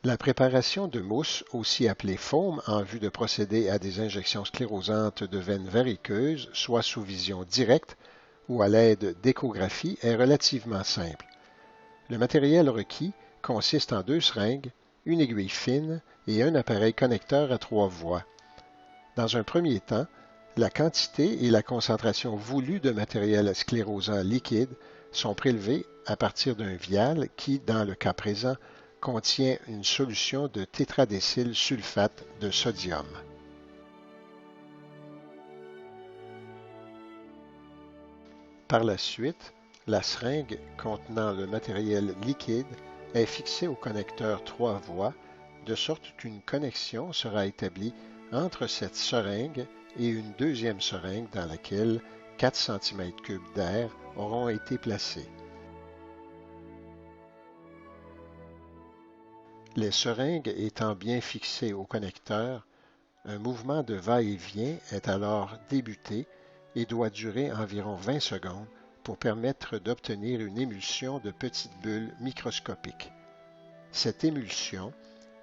La préparation de mousse, aussi appelée foam, en vue de procéder à des injections sclérosantes de veines variqueuses, soit sous vision directe ou à l'aide d'échographie, est relativement simple. Le matériel requis consiste en 2 seringues, une aiguille fine et un appareil connecteur à 3 voies. Dans un premier temps, la quantité et la concentration voulue de matériel sclérosant liquide sont prélevées à partir d'un vial qui, dans le cas présent, contient une solution de tétradécyl sulfate de sodium. Par la suite, la seringue contenant le matériel liquide est fixée au connecteur 3 voies, de sorte qu'une connexion sera établie entre cette seringue et une deuxième seringue dans laquelle 4 cm3 d'air auront été placés. Les seringues étant bien fixées au connecteur, un mouvement de va-et-vient est alors débuté et doit durer environ 20 secondes pour permettre d'obtenir une émulsion de petites bulles microscopiques. Cette émulsion,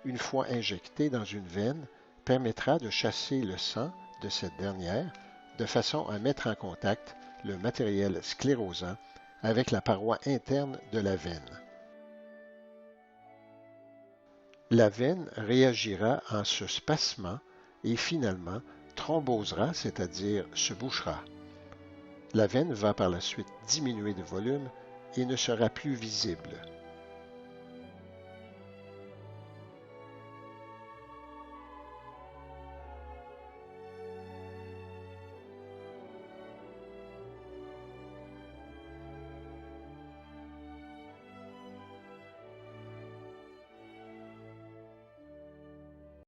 une fois injectée dans une veine, permettra de chasser le sang de cette dernière de façon à mettre en contact le matériel sclérosant avec la paroi interne de la veine. La veine réagira en se spasmant et finalement thrombosera, c'est-à-dire se bouchera. La veine va par la suite diminuer de volume et ne sera plus visible.